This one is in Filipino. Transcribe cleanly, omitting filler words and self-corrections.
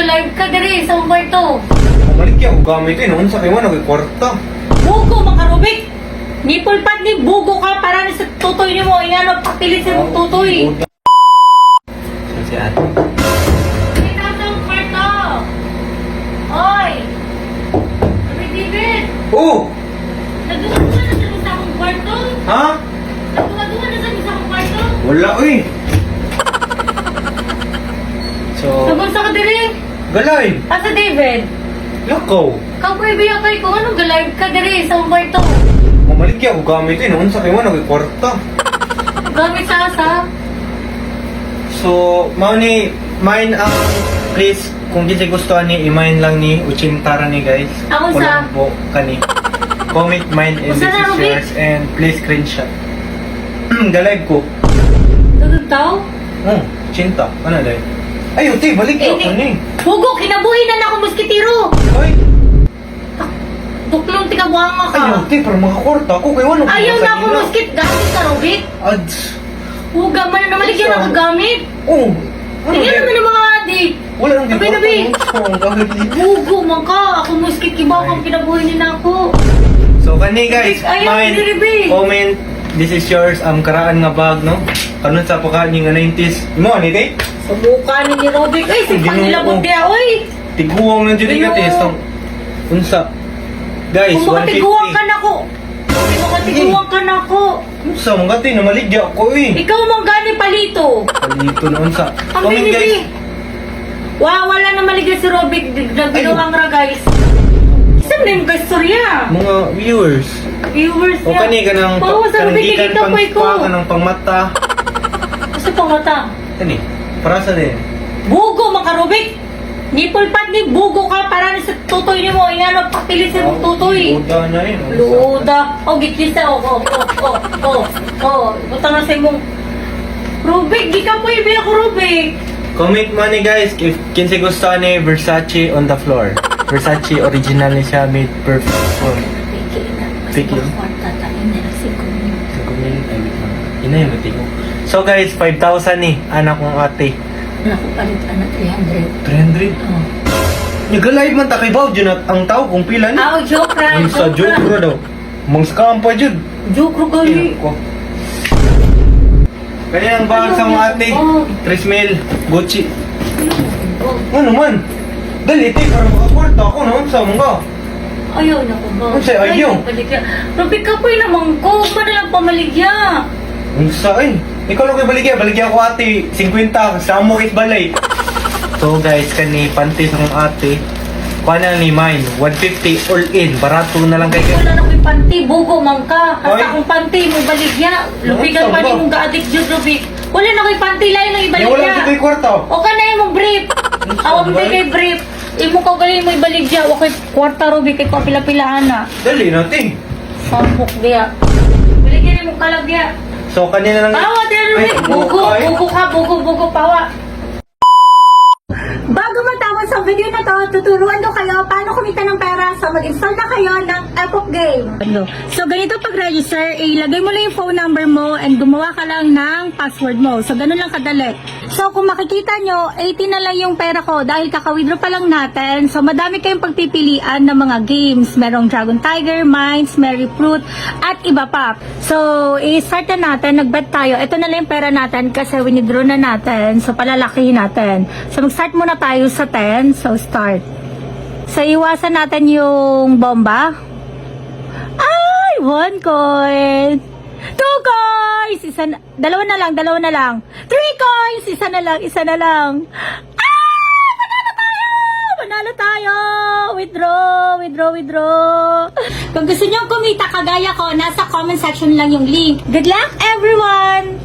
nag-live ka diri sa kwarto? Bumalik ya, gamit eh. Noon sa kayo, nagkwarta. Bugo, makarubik! Nipol pat ni bugo ka para na sa tutoy ni mo. Inano, papilit sa mong tutoy. Si ate. Dito sa kwarto! Oy! Sabi, David! Oh! Nagduwa na sa isang kwarto? Ha? Nagduwa na sa isang kwarto? Wala eh. So, Nagunsa ka diri? galay. Asa David? Lakaw. Kapoy biya kay kung ano ga-live ka diri sa kwarto? Bumalik ya, gamit eh. Noon sa kayo, nagkwarta. Gamit sa asa? So, mine ang please, kung di gusto ni, i-mine lang ni Uchintara ni guys. Ako sa? Kulang po kani. Comment mine and Usa this na, is Ruby? yours and please screenshot. Galive ko. Dugog tao? Oh, Chinta. Ano dahil? Ay, uti, balik ka ako ni. Hugo, kinabuhi na na ako muskitiro! Ay, Duklong tikabuhanga ka! ay, uti, para makakwarta ako. Kaya wala Ayaw na ako muskit! Gamit ka, Robit! Ads. Huga man na naman, ligyan ako gamit! Oh, Ligyan naman ng mga adik! wala nang Gabi, gikwarta. gabi. Oh, gagawin. Hugo man ka! Ako muskit, kibaw kang kinabuhi niya na ako! So, kani guys, Ayaw, mine, Ribi. comment, this is yours, karaan nga bag, no? Kanon sa pagkain nga 90s. Mo, ani day? Sa mukha ni Robit! Ay, si Hindi Pangilabot mo- niya, oy! Tiguang ng dito Ayun. ka test. Unsa? Guys, Kung makatiguang ka 150. na ako! Kung makatiguang ka na ako! Unsa, mga ti, namaligya ako eh. Ikaw mong gani palito! Palito na unsa. Ang Comment guys. binili! Wala na maligay si Robik, nagbinuwang ra guys. Saan na yung kastorya? Mga viewers. Viewers O kani ka ng Oo, sa Robik, gikan kita pang po ko. spa, ka ng pangmata. Gusto pang mata. Kani, para sa din. Bugo, mga Robik! Nipol pat ni bugo ka para na sa tutoy ni mo. Inano, papilit sa mong tutoy. Luda na yun. unsa. Luda. O, gikisa. Butang na sa mong... Robik, di ka po ibig ako, Robik. Comment mo ni guys if kinsi gusto ni Versace on the floor. Versace original ni siya made perfect for Piki. Ina yung mati ko. So guys, 5,000 ni anak kong ate. Naku, palit anak 300. 300. Oh. Nag-live man ta kay Bow Jud at ang tao kung pila ni. Ah, joke ra. Ang sa joke ra daw. Mang scam pa jud. Joke ra gali. Ko. Kani ang bag sa mga ate. Oh. 3 mil Gucci. Oh. Ano man? Dali ti para makakwarta ako no sa mga. Ayaw na ko ba? Ano sa'yo, ayaw? Paligya. Robby ka po naman ko. Ba na lang pamaligya? Ang sain. Ikaw lang kayo baligya ko ate. 50 sa mo is balay. So guys, kani panty sa mga ate. Kuha na ni mine. 150 all in. Barato na lang kayo. Wala na ko'y panty. Bugo man ka. Oy. Hasta akong panty mo baligya. Lubigan pa Ano, ni saan ba? mong ga-addict Diyos, Robby. Wala na ko'y panty. Lain lang Yung wala ibaligya. dito yung kwarto. O ka na yung brief. Awag ba? di kay brief. Imo ka galing mo ibaligya. O kay kwarta, Robby. Kay kapila-pilaan na. Dali natin. Sambok diya. Baligyan mo kalagya. So kanina lang. Pawa din, Robby. Ay, Bugo. ay. Bugo ka. Bugo. Pawa. Bago matapos sa video na to, tuturuan ko kayo paano kumita ng pera so mag-install na kayo ng Epoch Game. So ganito pag-register, ilagay mo lang yung phone number mo and gumawa ka lang ng password mo. So ganun lang kadali. So kung makikita nyo, 80 na lang yung pera ko dahil kaka-withdraw pa lang natin. So madami kayong pagpipilian ng mga games. Merong Dragon Tiger, Mines, Mary Fruit, at iba pa. So i-start na natin, nag-bet tayo. Ito na lang yung pera natin kasi withdraw na natin. So palalakihin natin. So mag-start muna tayo sa 10. So start. So iwasan natin yung bomba. Ay! 1 coin! 2 coins! Dalawa na lang. 3 coins! Isa na lang. Ah! Panalo tayo! Withdraw! Kung gusto nyo kumita kagaya ko, nasa comment section lang yung link. Good luck, everyone!